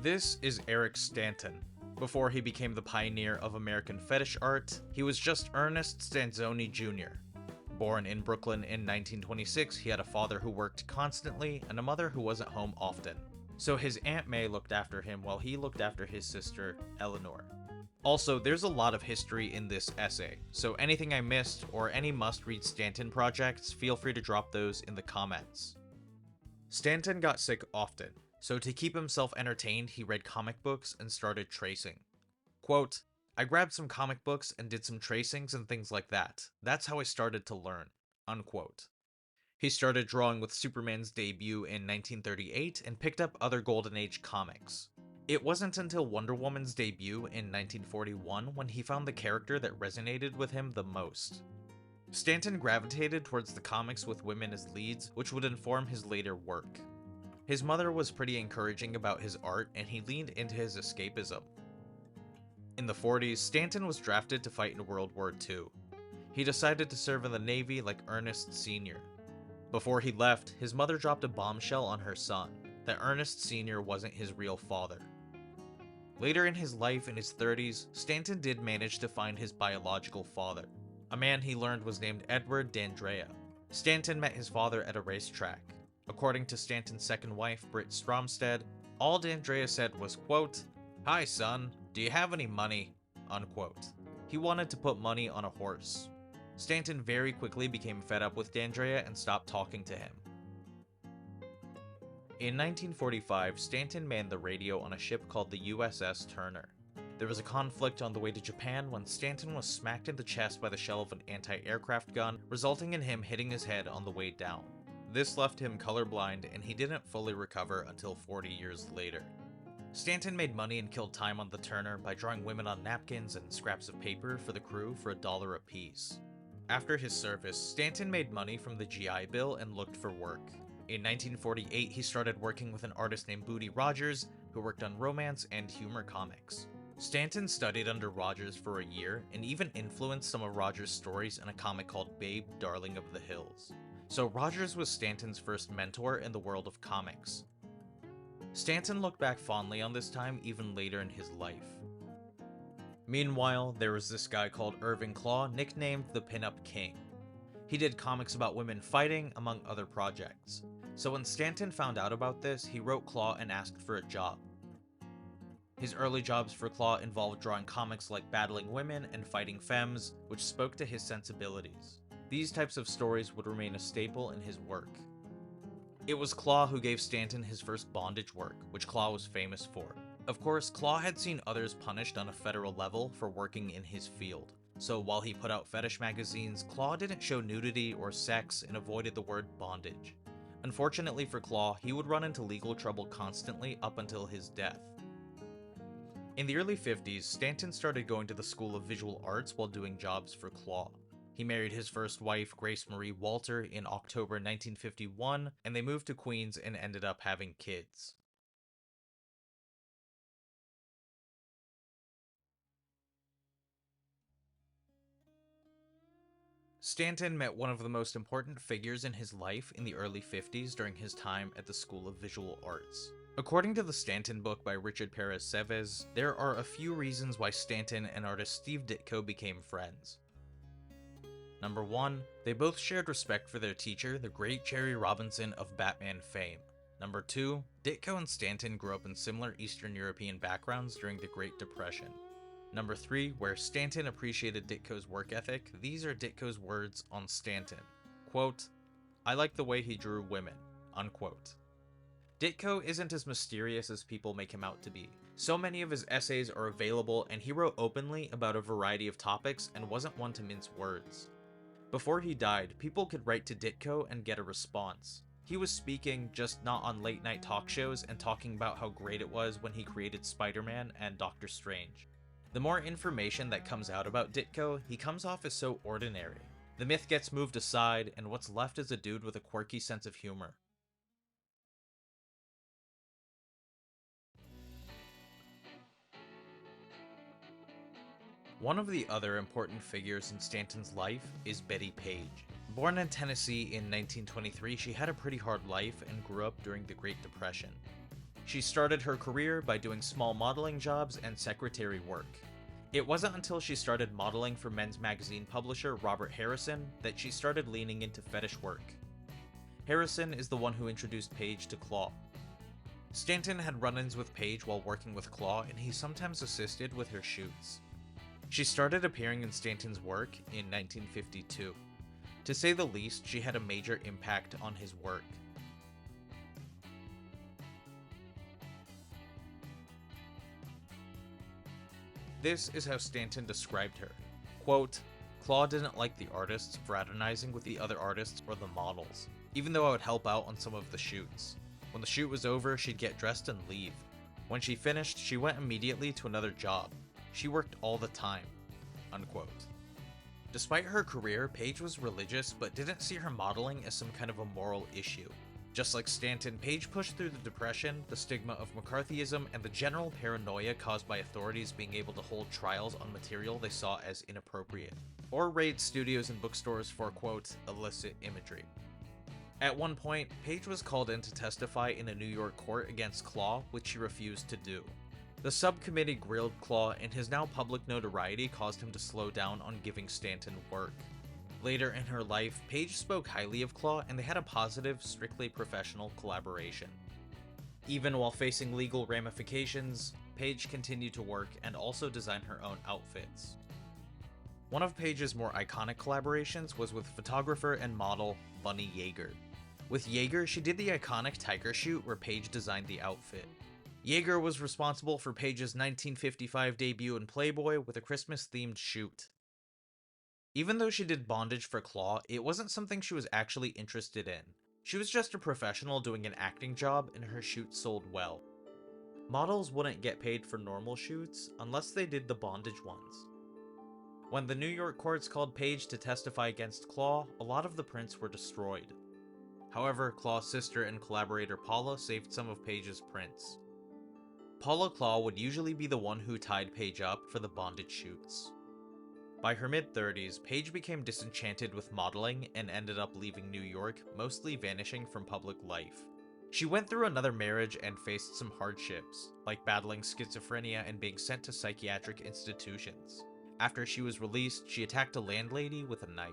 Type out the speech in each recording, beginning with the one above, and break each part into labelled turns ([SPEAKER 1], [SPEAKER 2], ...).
[SPEAKER 1] This is Eric Stanton. Before he became the pioneer of American fetish art, he was just Ernest Stanzoni Jr. Born in Brooklyn in 1926, he had a father who worked constantly and a mother who wasn't home often. So his Aunt May looked after him while he looked after his sister, Eleanor. Also, there's a lot of history in this essay, so anything I missed or any must-read Stanton projects, feel free to drop those in the comments. Stanton got sick often, so to keep himself entertained, he read comic books and started tracing. Quote, "I grabbed some comic books and did some tracings and things like that. That's how I started to learn." Unquote. He started drawing with Superman's debut in 1938 and picked up other Golden Age comics. It wasn't until Wonder Woman's debut in 1941 when he found the character that resonated with him the most. Stanton gravitated towards the comics with women as leads, which would inform his later work. His mother was pretty encouraging about his art, and he leaned into his escapism. In the 40s, Stanton was drafted to fight in World War II. He decided to serve in the Navy like Ernest Sr. Before he left, his mother dropped a bombshell on her son, that Ernest Sr. wasn't his real father. Later in his life, in his 30s, Stanton did manage to find his biological father. A man he learned was named Edward D'Andrea. Stanton met his father at a racetrack. According to Stanton's second wife, Britt Stromstead, all D'Andrea said was, quote, "Hi son, do you have any money?" Unquote. He wanted to put money on a horse. Stanton very quickly became fed up with D'Andrea and stopped talking to him. In 1945, Stanton manned the radio on a ship called the USS Turner. There was a conflict on the way to Japan when Stanton was smacked in the chest by the shell of an anti-aircraft gun, resulting in him hitting his head on the way down. This left him colorblind, and he didn't fully recover until 40 years later. Stanton made money and killed time on the Turner by drawing women on napkins and scraps of paper for the crew for $1 apiece. After his service, Stanton made money from the GI Bill and looked for work. In 1948, he started working with an artist named Boody Rogers, who worked on romance and humor comics. Stanton studied under Rogers for a year, and even influenced some of Rogers' stories in a comic called Babe, Darling of the Hills. So Rogers was Stanton's first mentor in the world of comics. Stanton looked back fondly on this time even later in his life. Meanwhile, there was this guy called Irving Klaw, nicknamed the Pinup King. He did comics about women fighting, among other projects. So when Stanton found out about this, he wrote Klaw and asked for a job. His early jobs for Klaw involved drawing comics like battling women and fighting femmes, which spoke to his sensibilities. These types of stories would remain a staple in his work. It was Klaw who gave Stanton his first bondage work, which Klaw was famous for. Of course, Klaw had seen others punished on a federal level for working in his field. So while he put out fetish magazines, Klaw didn't show nudity or sex and avoided the word bondage. Unfortunately for Klaw, he would run into legal trouble constantly up until his death. In the early 50s, Stanton started going to the School of Visual Arts while doing jobs for Klaw. He married his first wife, Grace Marie Walter, in October 1951, and they moved to Queens and ended up having kids. Stanton met one of the most important figures in his life in the early 50s during his time at the School of Visual Arts. According to the Stanton book by Richard Perez Seves, there are a few reasons why Stanton and artist Steve Ditko became friends. Number 1, they both shared respect for their teacher, the great Jerry Robinson of Batman fame. Number 2, Ditko and Stanton grew up in similar Eastern European backgrounds during the Great Depression. Number 3, where Stanton appreciated Ditko's work ethic, these are Ditko's words on Stanton. Quote, "I like the way he drew women." Unquote. Ditko isn't as mysterious as people make him out to be. So many of his essays are available, and he wrote openly about a variety of topics and wasn't one to mince words. Before he died, people could write to Ditko and get a response. He was speaking, just not on late night talk shows and talking about how great it was when he created Spider-Man and Doctor Strange. The more information that comes out about Ditko, he comes off as so ordinary. The myth gets moved aside, and what's left is a dude with a quirky sense of humor. One of the other important figures in Stanton's life is Bettie Page. Born in Tennessee in 1923, she had a pretty hard life and grew up during the Great Depression. She started her career by doing small modeling jobs and secretary work. It wasn't until she started modeling for men's magazine publisher Robert Harrison that she started leaning into fetish work. Harrison is the one who introduced Paige to Claw. Stanton had run-ins with Paige while working with Claw, and he sometimes assisted with her shoots. She started appearing in Stanton's work in 1952. To say the least, she had a major impact on his work. This is how Stanton described her. Quote, Claw didn't like the artists fraternizing with the other artists or the models, even though I would help out on some of the shoots. When the shoot was over, she'd get dressed and leave. When she finished, she went immediately to another job. She worked all the time. Unquote. Despite her career, Paige was religious but didn't see her modeling as some kind of a moral issue. Just like Stanton, Paige pushed through the Depression, the stigma of McCarthyism, and the general paranoia caused by authorities being able to hold trials on material they saw as inappropriate, or raid studios and bookstores for, quote, illicit imagery. At one point, Paige was called in to testify in a New York court against Claw, which she refused to do. The subcommittee grilled Claw, and his now public notoriety caused him to slow down on giving Stanton work. Later in her life, Paige spoke highly of Claw, and they had a positive, strictly professional collaboration. Even while facing legal ramifications, Paige continued to work and also design her own outfits. One of Paige's more iconic collaborations was with photographer and model Bunny Yeager. With Yeager, she did the iconic tiger shoot where Paige designed the outfit. Yeager was responsible for Paige's 1955 debut in Playboy with a Christmas-themed shoot. Even though she did bondage for Claw, it wasn't something she was actually interested in. She was just a professional doing an acting job, and her shoots sold well. Models wouldn't get paid for normal shoots unless they did the bondage ones. When the New York courts called Paige to testify against Claw, a lot of the prints were destroyed. However, Claw's sister and collaborator Paula saved some of Paige's prints. Paula Claw would usually be the one who tied Paige up for the bondage shoots. By her mid-30s, Paige became disenchanted with modeling and ended up leaving New York, mostly vanishing from public life. She went through another marriage and faced some hardships, like battling schizophrenia and being sent to psychiatric institutions. After she was released, she attacked a landlady with a knife.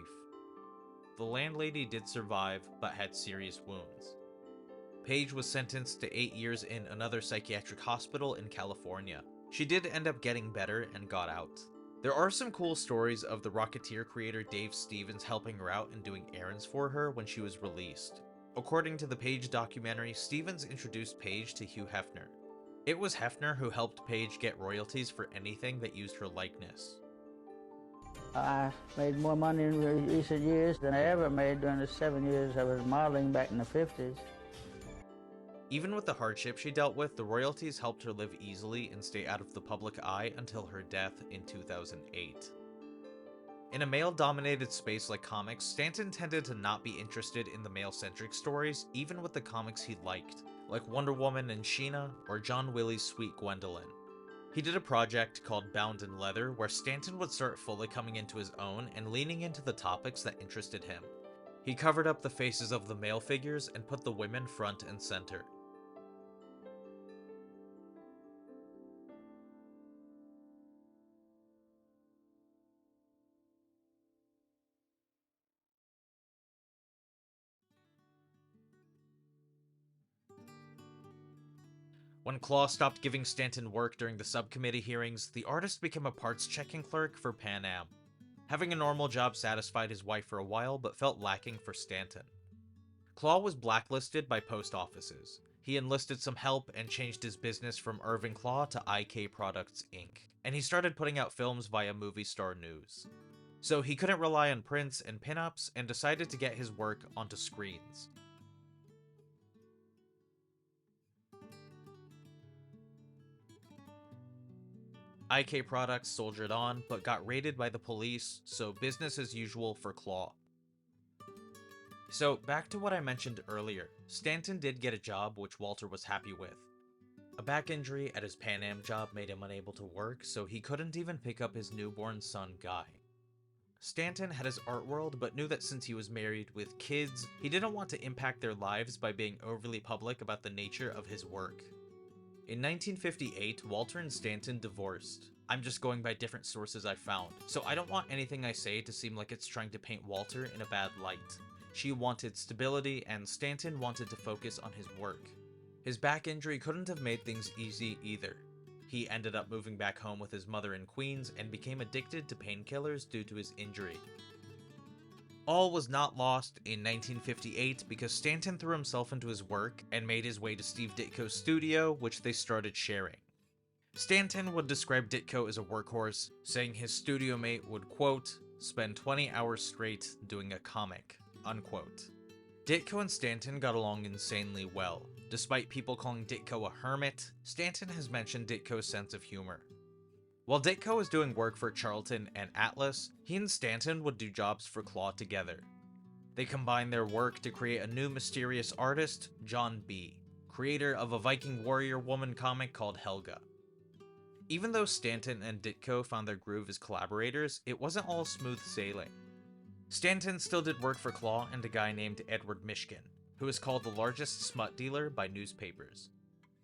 [SPEAKER 1] The landlady did survive, but had serious wounds. Paige was sentenced to 8 years in another psychiatric hospital in California. She did end up getting better and got out. There are some cool stories of the Rocketeer creator Dave Stevens helping her out and doing errands for her when she was released. According to the Paige documentary, Stevens introduced Paige to Hugh Hefner. It was Hefner who helped Paige get royalties for anything that used her likeness.
[SPEAKER 2] I made more money in recent years than I ever made during the 7 years I was modeling back in the 50s.
[SPEAKER 1] Even with the hardship she dealt with, the royalties helped her live easily and stay out of the public eye until her death in 2008. In a male-dominated space like comics, Stanton tended to not be interested in the male-centric stories, even with the comics he liked, like Wonder Woman and Sheena, or John Willie's Sweet Gwendolyn. He did a project called Bound in Leather, where Stanton would start fully coming into his own and leaning into the topics that interested him. He covered up the faces of the male figures and put the women front and center. When Claw stopped giving Stanton work during the subcommittee hearings, the artist became a parts-checking clerk for Pan Am. Having a normal job satisfied his wife for a while, but felt lacking for Stanton. Claw was blacklisted by post offices. He enlisted some help and changed his business from Irving Claw to IK Products Inc., and he started putting out films via Movie Star News. So he couldn't rely on prints and pinups, and decided to get his work onto screens. IK Products soldiered on, but got raided by the police, so business as usual for Claw. So, back to what I mentioned earlier, Stanton did get a job which Walter was happy with. A back injury at his Pan Am job made him unable to work, so he couldn't even pick up his newborn son, Guy. Stanton had his art world, but knew that since he was married with kids, he didn't want to impact their lives by being overly public about the nature of his work. In 1958, Walter and Stanton divorced. I'm just going by different sources I found, so I don't want anything I say to seem like it's trying to paint Walter in a bad light. She wanted stability, and Stanton wanted to focus on his work. His back injury couldn't have made things easy either. He ended up moving back home with his mother in Queens and became addicted to painkillers due to his injury. All was not lost in 1958 because Stanton threw himself into his work and made his way to Steve Ditko's studio, which they started sharing. Stanton would describe Ditko as a workhorse, saying his studio mate would, quote, spend 20 hours straight doing a comic, unquote. Ditko and Stanton got along insanely well. Despite people calling Ditko a hermit, Stanton has mentioned Ditko's sense of humor. While Ditko was doing work for Charlton and Atlas, he and Stanton would do jobs for Claw together. They combined their work to create a new mysterious artist, John B., creator of a Viking warrior woman comic called Helga. Even though Stanton and Ditko found their groove as collaborators, it wasn't all smooth sailing. Stanton still did work for Claw and a guy named Edward Mishkin, who is called the largest smut dealer by newspapers.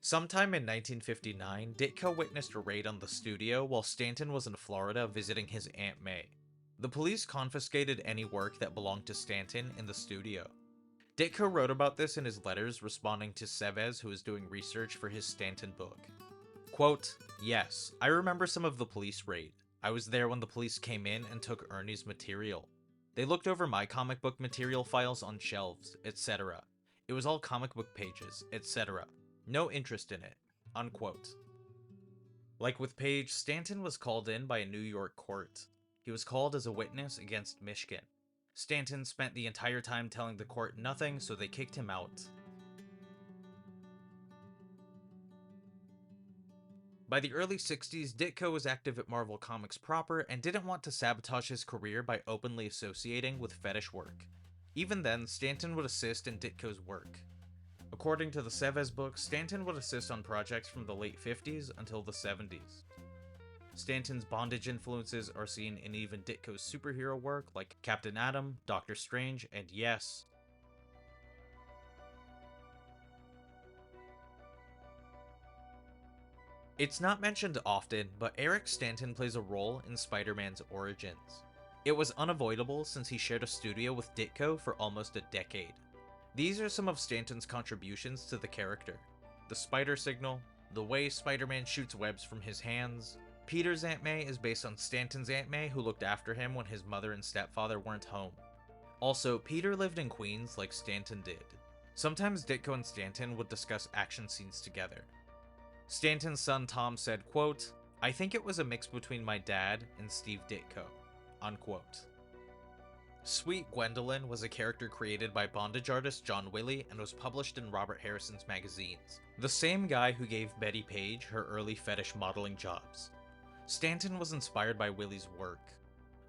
[SPEAKER 1] Sometime in 1959, Ditko witnessed a raid on the studio while Stanton was in Florida visiting his Aunt May. The police confiscated any work that belonged to Stanton in the studio. Ditko wrote about this in his letters responding to Seves, who was doing research for his Stanton book. Quote, yes, I remember some of the police raid. I was there when the police came in and took Ernie's material. They looked over my comic book material files on shelves, etc. It was all comic book pages, etc. No interest in it, unquote. Like with Page, Stanton was called in by a New York court. He was called as a witness against Mishkin. Stanton spent the entire time telling the court nothing, so they kicked him out. By the early 60s, Ditko was active at Marvel Comics proper and didn't want to sabotage his career by openly associating with fetish work. Even then, Stanton would assist in Ditko's work. According to the Seves book, Stanton would assist on projects from the late 50s until the 70s. Stanton's bondage influences are seen in even Ditko's superhero work like Captain Atom, Doctor Strange, and yes, it's not mentioned often, but Eric Stanton plays a role in Spider-Man's origins. It was unavoidable since he shared a studio with Ditko for almost a decade. These are some of Stanton's contributions to the character. The spider signal, the way Spider-Man shoots webs from his hands. Peter's Aunt May is based on Stanton's Aunt May, who looked after him when his mother and stepfather weren't home. Also, Peter lived in Queens like Stanton did. Sometimes Ditko and Stanton would discuss action scenes together. Stanton's son Tom said, quote, I think it was a mix between my dad and Steve Ditko, unquote. Sweet Gwendolyn was a character created by bondage artist John Willey and was published in Robert Harrison's magazines, the same guy who gave Bettie Page her early fetish modeling jobs. Stanton was inspired by Willey's work.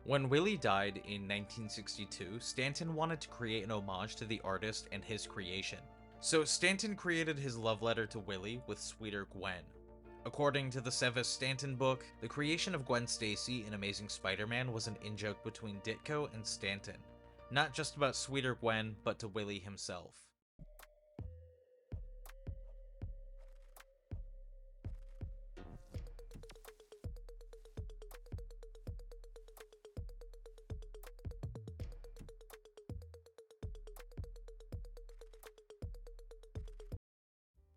[SPEAKER 1] When Willey died in 1962, Stanton wanted to create an homage to the artist and his creation. So Stanton created his love letter to Willey with Sweeter Gwen. According to the Seves Stanton book, the creation of Gwen Stacy in Amazing Spider-Man was an in-joke between Ditko and Stanton. Not just about Sweeter Gwen, but to Willey himself.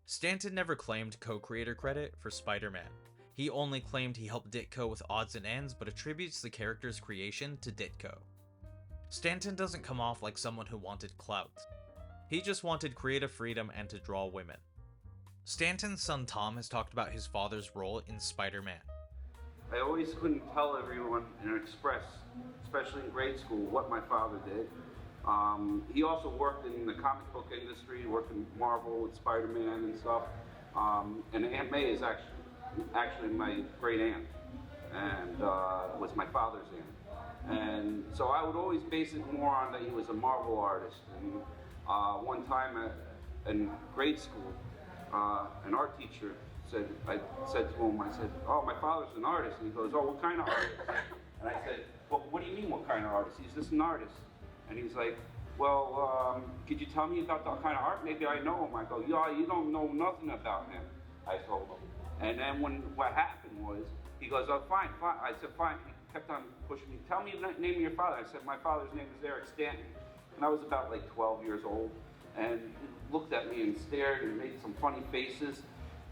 [SPEAKER 1] Stanton never claimed co-creator credit for Spider-Man. He only claimed he helped Ditko with odds and ends, but attributes the character's creation to Ditko. Stanton doesn't come off like someone who wanted clout. He just wanted creative freedom and to draw women. Stanton's son Tom has talked about his father's role in Spider-Man.
[SPEAKER 3] I always couldn't tell everyone and express, especially in grade school, what my father did. He also worked in the comic book industry, worked in Marvel with Spider-Man and stuff. And Aunt May is actually my great aunt, and was my father's aunt. And so I would always base it more on that he was a Marvel artist. And one time in grade school, an art teacher I said to him, oh, my father's an artist. And he goes, oh, what kind of artist? And I said, well, what do you mean, what kind of artist? He's just an artist. And he's like, well, could you tell me about that kind of art? Maybe I know him. I go, yeah, you don't know nothing about him. I told him. And then what happened was, he goes, oh, fine, fine. I said, fine. He kept on pushing me. Tell me the name of your father. I said, my father's name is Eric Stanton. And I was about like 12 years old. And he looked at me and stared and made some funny faces.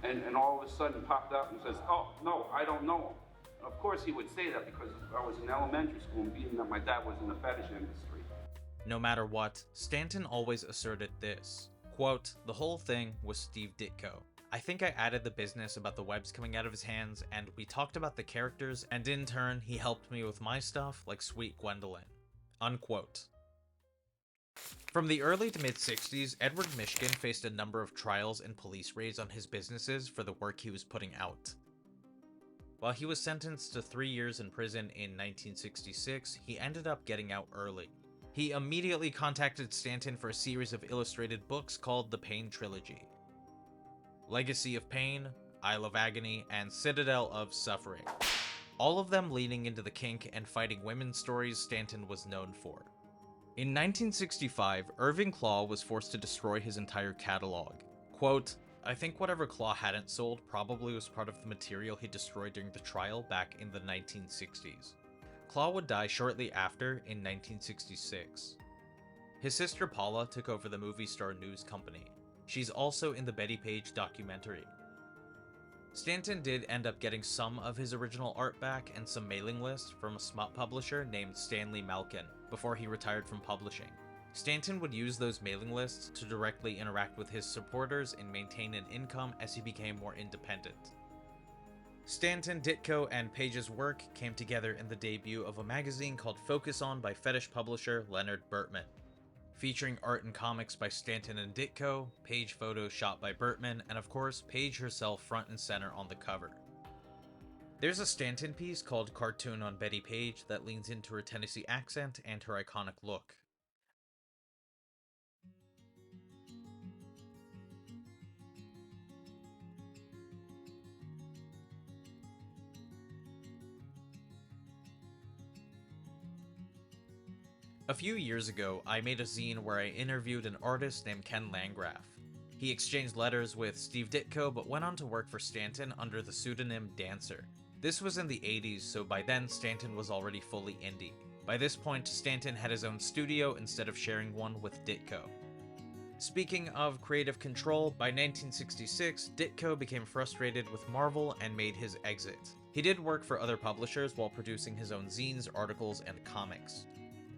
[SPEAKER 3] And all of a sudden popped up and says, oh, no, I don't know him. And of course he would say that because I was in elementary school and being that my dad was in the fetish industry.
[SPEAKER 1] No matter what, Stanton always asserted this, quote, the whole thing was Steve Ditko. I think I added the business about the webs coming out of his hands, and we talked about the characters, and in turn, he helped me with my stuff like Sweet Gwendolyn. Unquote. From the early to mid-60s, Edward Mishkin faced a number of trials and police raids on his businesses for the work he was putting out. While he was sentenced to 3 years in prison in 1966, he ended up getting out early. He immediately contacted Stanton for a series of illustrated books called the Pain Trilogy. Legacy of Pain, Isle of Agony, and Citadel of Suffering. All of them leaning into the kink and fighting women's stories Stanton was known for. In 1965, Irving Klaw was forced to destroy his entire catalog. Quote, I think whatever Klaw hadn't sold probably was part of the material he destroyed during the trial back in the 1960s. Klaw would die shortly after in 1966. His sister Paula took over the Movie Star News Company. She's also in the Bettie Page documentary. Stanton did end up getting some of his original art back and some mailing lists from a smut publisher named Stanley Malkin before he retired from publishing. Stanton would use those mailing lists to directly interact with his supporters and maintain an income as he became more independent. Stanton, Ditko, and Page's work came together in the debut of a magazine called Focus On by fetish publisher Leonard Bertman. Featuring art and comics by Stanton and Ditko, Page photos shot by Bertman, and of course, Page herself front and center on the cover. There's a Stanton piece called Cartoon on Bettie Page that leans into her Tennessee accent and her iconic look. A few years ago, I made a zine where I interviewed an artist named Ken Landgraf. He exchanged letters with Steve Ditko but went on to work for Stanton under the pseudonym Dancer. This was in the 80s, so by then Stanton was already fully indie. By this point, Stanton had his own studio instead of sharing one with Ditko. Speaking of creative control, by 1966, Ditko became frustrated with Marvel and made his exit. He did work for other publishers while producing his own zines, articles, and comics.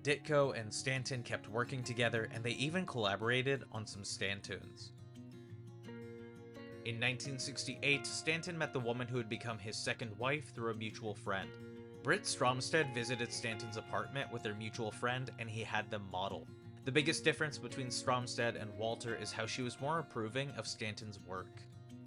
[SPEAKER 1] Ditko and Stanton kept working together, and they even collaborated on some Stantoons. In 1968, Stanton met the woman who would become his second wife through a mutual friend. Britt Stromstead visited Stanton's apartment with their mutual friend, and he had them model. The biggest difference between Stromstead and Walter is how she was more approving of Stanton's work.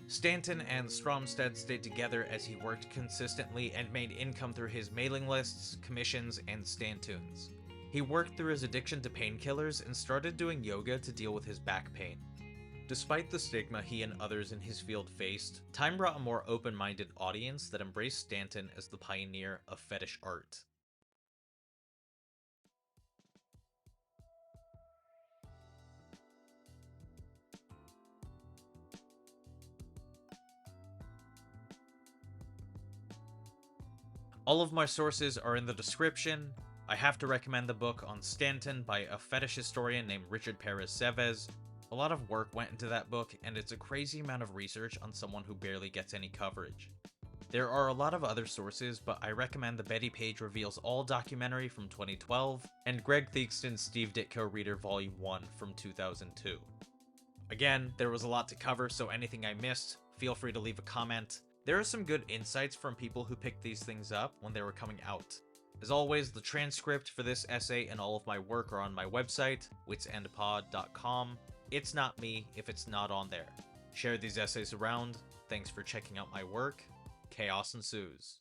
[SPEAKER 1] Stanton and Stromstead stayed together as he worked consistently and made income through his mailing lists, commissions, and Stantoons. He worked through his addiction to painkillers and started doing yoga to deal with his back pain. Despite the stigma he and others in his field faced, time brought a more open-minded audience that embraced Stanton as the pioneer of fetish art. All of my sources are in the description. I have to recommend the book on Stanton by a fetish historian named Richard Perez Seves. A lot of work went into that book, and it's a crazy amount of research on someone who barely gets any coverage. There are a lot of other sources, but I recommend the Bettie Page Reveals All documentary from 2012, and Greg Theakston's Steve Ditko Reader Volume 1 from 2002. Again, there was a lot to cover, so anything I missed, feel free to leave a comment. There are some good insights from people who picked these things up when they were coming out. As always, the transcript for this essay and all of my work are on my website, witsendpod.com. It's not me if it's not on there. Share these essays around. Thanks for checking out my work. Chaos ensues.